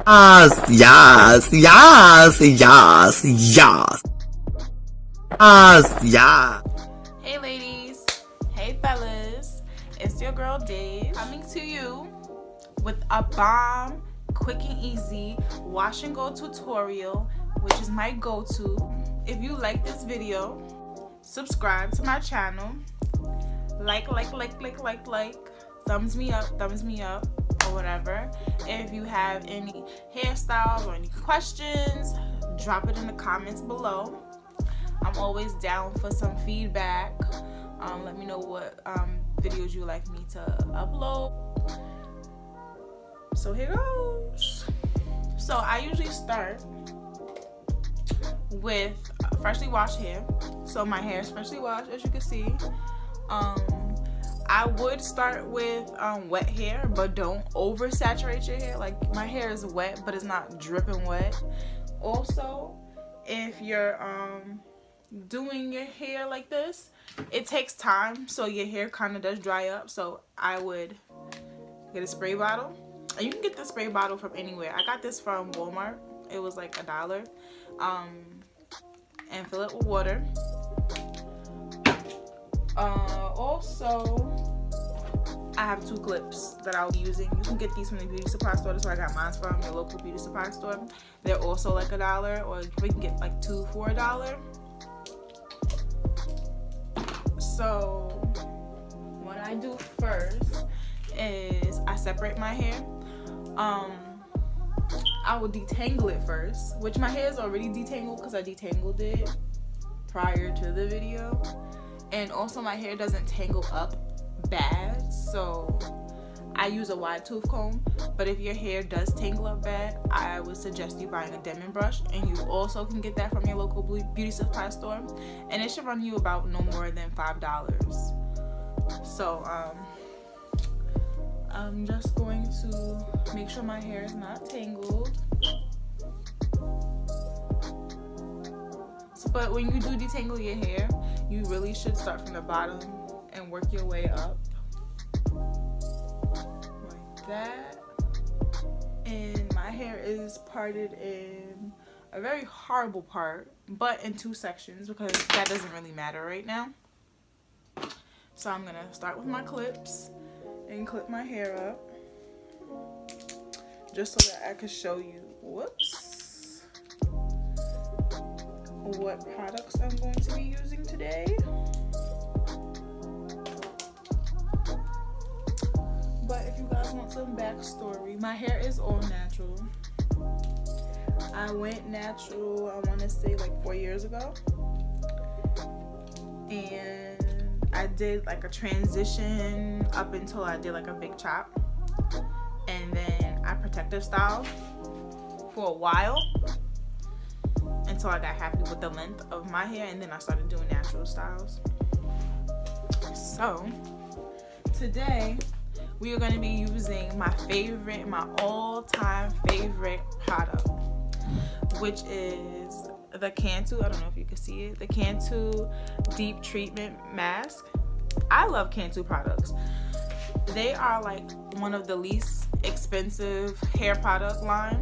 Yes, yes, yes, yes. Yeah. Hey ladies, hey fellas, it's your girl Dave coming to you with a bomb, quick and easy wash and go tutorial, which is my go-to. If you like this video, subscribe to my channel, like, thumbs me up, or whatever. If you have any hairstyles or any questions, drop it in the comments below. I'm always down for some feedback. Let me know what videos you like me to upload. So here goes. So I usually start with freshly washed hair. So my hair is freshly washed, as you can see. I would start with wet hair, but don't oversaturate your hair. Like, my hair is wet, but it's not dripping wet. Also, if you're doing your hair like this, it takes time, so your hair kind of does dry up. So I would get a spray bottle, and you can get the spray bottle from anywhere. I got this from Walmart. It was like $1. And fill it with water. Also, I have 2 clips that I'll be using. You can get these from the beauty supply store. That's where I got mine from, your local beauty supply store. They're also like $1, or you can get like 2 for $1. So what I do first is I separate my hair. I will detangle it first, which my hair is already detangled because I detangled it prior to the video. And also my hair doesn't tangle up bad, so I use a wide tooth comb. But if your hair does tangle up bad, I would suggest you buying a Denman brush, and you also can get that from your local beauty supply store, and it should run you about no more than $5. So I'm just going to make sure my hair is not tangled. But when you do detangle your hair, you really should start from the bottom and work your way up like that. And my hair is parted in a very horrible part, but in 2 sections, because that doesn't really matter right now. So I'm gonna start with my clips and clip my hair up, just so that I can show you, what products I'm going to be using today. But if you guys want some backstory, my hair is all natural. I went natural, I want to say like 4 years ago, and I did like a transition up until I did like a big chop, and then I protective styled for a while until I got happy with the length of my hair, and then I started doing natural styles. So today we are going to be using my all-time favorite product, which is the Cantu, I don't know if you can see it, the Cantu Deep Treatment Mask. I love Cantu products. They are like one of the least expensive hair product line.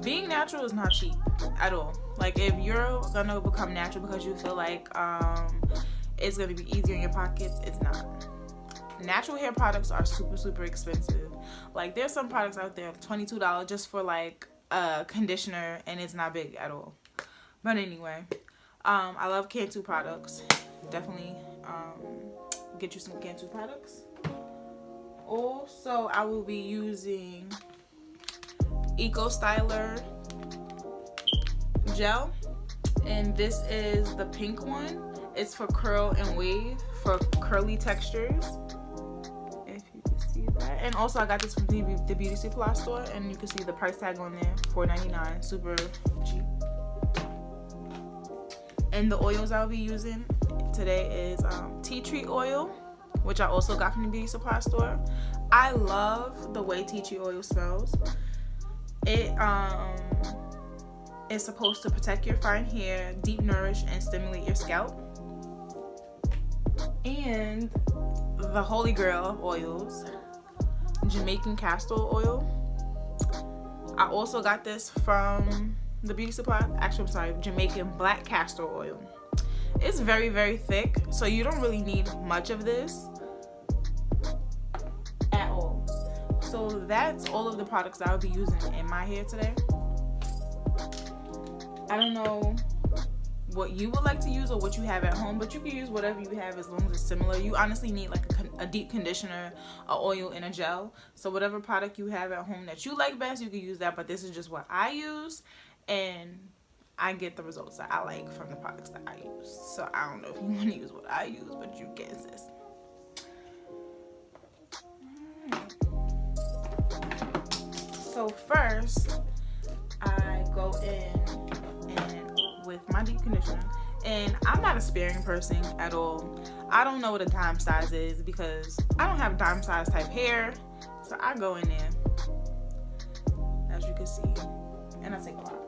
Being natural is not cheap at all. Like, if you're gonna become natural because you feel like it's gonna be easier in your pockets, it's not. Natural hair products are super expensive. Like, there's some products out there $22 just for like a conditioner, and it's not big at all. But anyway, I love Cantu products. Definitely get you some Cantu products. Also, I will be using Eco Styler gel, and this is the pink one. It's for curl and wave, for curly textures, if you can see that. And also I got this from the beauty supply store, and you can see the price tag on there, $4.99, super cheap. And the oils I'll be using today is tea tree oil, which I also got from the beauty supply store. I love the way tea tree oil smells. It is supposed to protect your fine hair, deep nourish, and stimulate your scalp. And the holy grail of oils, Jamaican castor oil. I also got this from the beauty supply. Actually, I'm sorry, Jamaican Black castor oil. It's very, very thick, so you don't really need much of this at all. So that's all of the products that I'll be using in my hair today. I don't know what you would like to use or what you have at home, but you can use whatever you have as long as it's similar. You honestly need like a deep conditioner, a oil, and a gel. So whatever product you have at home that you like best, you can use that, but this is just what I use, and I get the results that I like from the products that I use. So I don't know if you want to use what I use, but you can, sis. So first, I go in and with my deep conditioner, and I'm not a sparing person at all. I don't know what a dime size is because I don't have dime size type hair, so I go in there, as you can see, and I take a lot.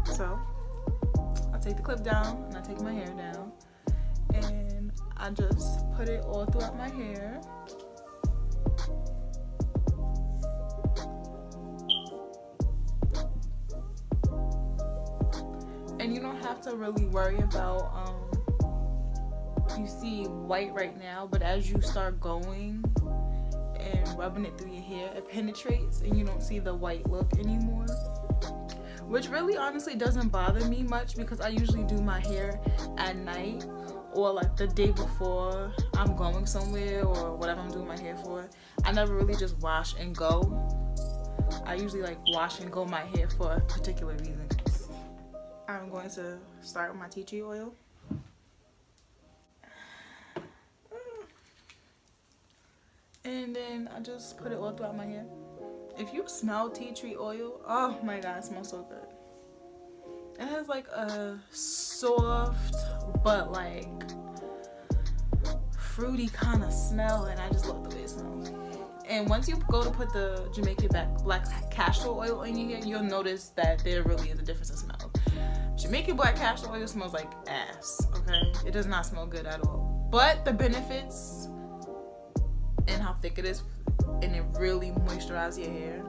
So I take the clip down and I take my hair down and I just put it all throughout my hair. And you don't have to really worry about, you see white right now, but as you start going and rubbing it through your hair, it penetrates and you don't see the white look anymore. Which really honestly doesn't bother me much because I usually do my hair at night or like the day before I'm going somewhere or whatever I'm doing my hair for. I never really just wash and go. I usually like wash and go my hair for a particular reason. I'm going to start with my tea tree oil. And then I just put it all throughout my hair. If you smell tea tree oil, oh my god, it smells so good. It has like a soft but like fruity kind of smell, and I just love the way it smells. And once you go to put the Jamaican Black castor oil in your hair, you'll notice that there really is a difference in smell. Jamaican Black castor oil smells like ass, okay? It does not smell good at all. But the benefits and how thick it is, and it really moisturizes your hair.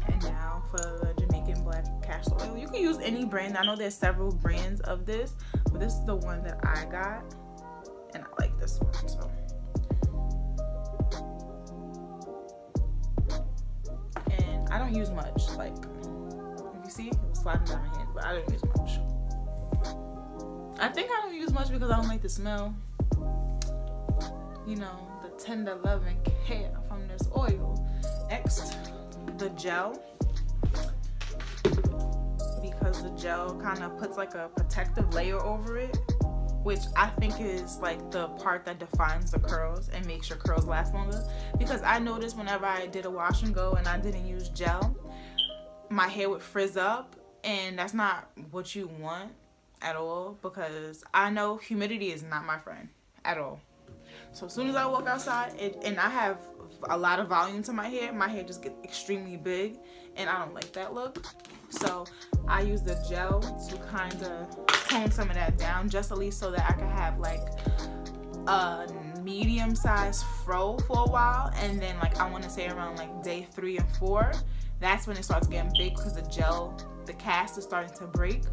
And now for the Jamaican Black castor oil. You can use any brand. I know there's several brands of this, but this is the one that I got, and I like this one. So, and I don't use much. Like, if you see, it was sliding down my hand, but I don't use much. I think I don't use much because I don't like the smell. You know, the tender loving care from this oil. Next, the gel, because the gel kind of puts like a protective layer over it, which I think is like the part that defines the curls and makes your curls last longer. Because I noticed whenever I did a wash and go and I didn't use gel, my hair would frizz up, and that's not what you want at all, because I know humidity is not my friend at all. So as soon as I walk outside, and I have a lot of volume to my hair just gets extremely big, and I don't like that look. So I use the gel to kind of tone some of that down, just at least so that I can have like a medium-sized fro for a while. And then like I want to say around like day 3 and 4, that's when it starts getting big because the gel, the cast is starting to break.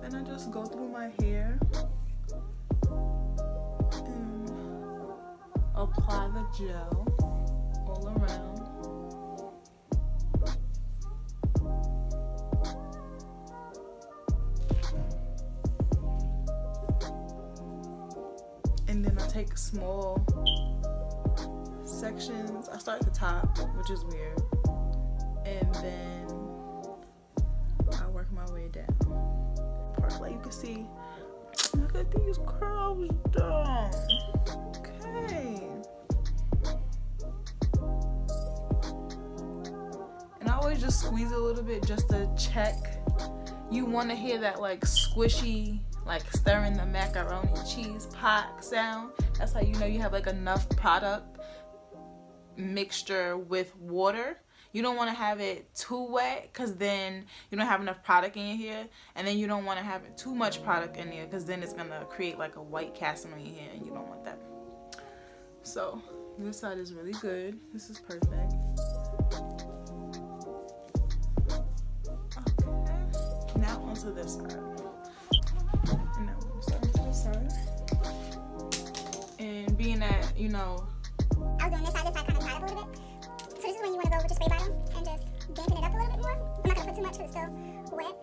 Then I just go through my hair and apply the gel all around. And then I take small sections. I start at the top, which is weird, and then I work my way down. Like you can see, look at these curls down. Okay. And I always just squeeze a little bit just to check. You want to hear that like squishy, like stirring the macaroni cheese pot sound. That's how you know you have like enough product mixture with water. You don't want to have it too wet because then you don't have enough product in your hair, and then you don't want to have it too much product in there because then it's gonna create like a white cast on your hair, and you don't want that. So this side is really good. This is perfect. Okay, now onto this side. And now we're gonna start onto this side. And being that, you know, I was doing this side kind of tied up a little bit. So this is when you want to go with your spray bottom and just dampen it up a little bit more. I'm not gonna put too much because it's still wet.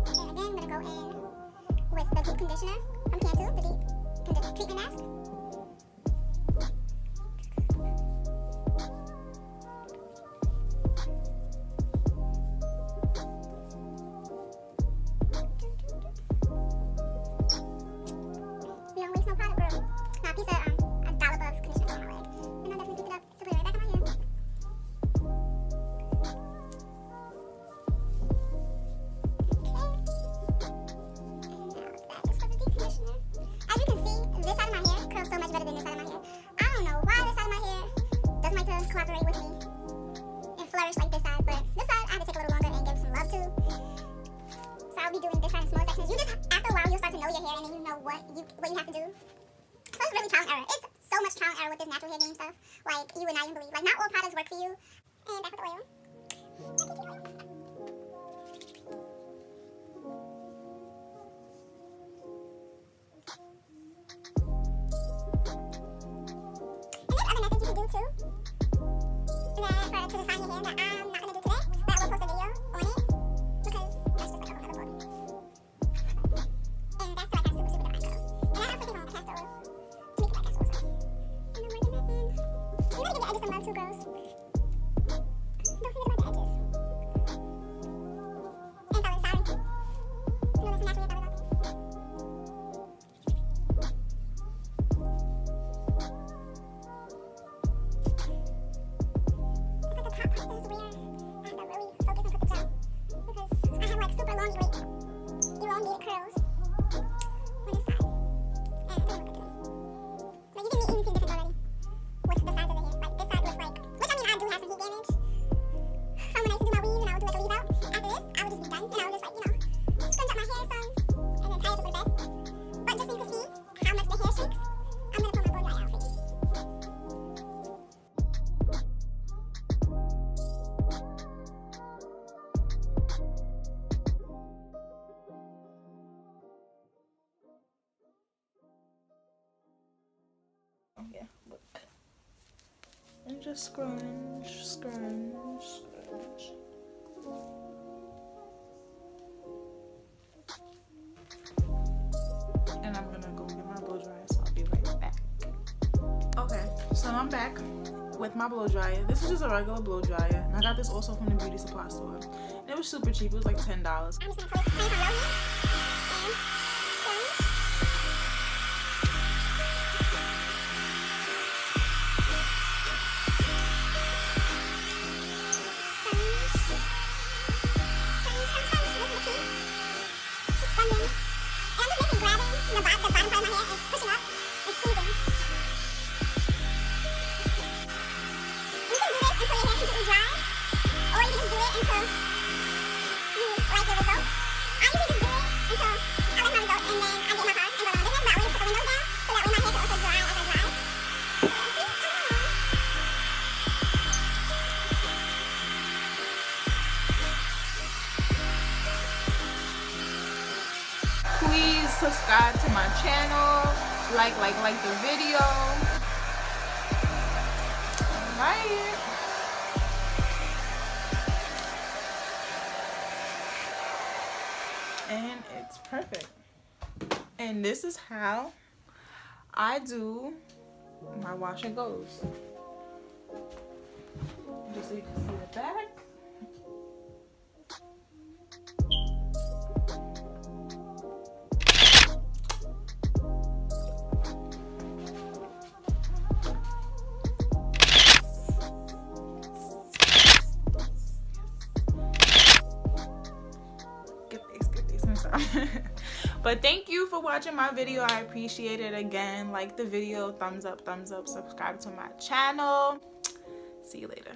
And again, I'm gonna go in with the deep conditioner from Cantu, the deep treatment mask. We don't waste no product, girl. Now a piece of a dollop of conditioner on my leg. And I'll definitely pick it up to put it right back on my hair. As you can see, this side of my hair curls so much better than this side of my hair. I don't know why this side of my hair doesn't like to cooperate with me and flourish like this side, but this side I had to take a little longer and give some love to. So I'll be doing this side in small sections. You just, after a while, you'll start to know your hair and then you know what you have to do. So it's really trial and error. It's so much trial and error with this natural hair game stuff. Like, you would not even believe. Like, not all products work for you. And back with the oil. Too. To define your hair that I'm not going to do today, but I will post a video on it because that's just like a whole nother body. And that's to like have super, super dark curls. And I have something on castor oil to make it like castor oil. And I'm working that in. You really give the edges some love too, girls. Don't forget about the edges. And fellas, sorry. You know that's a natural hair color. Yeah, look. And just scrunch, scrunch, scrunch. And I'm gonna go get my blow dryer, so I'll be right back. Okay, so I'm back with my blow dryer. This is just a regular blow dryer, and I got this also from the beauty supply store. And it was super cheap. It was like $10. I'm just gonna place on low heat and scrunch. Please subscribe to my channel, like the video. Alright. And it's perfect. And this is how I do my wash and goes. Just so you can see the back. But thank you for watching my video. I appreciate it. Again, like the video, thumbs up, subscribe to my channel. See you later.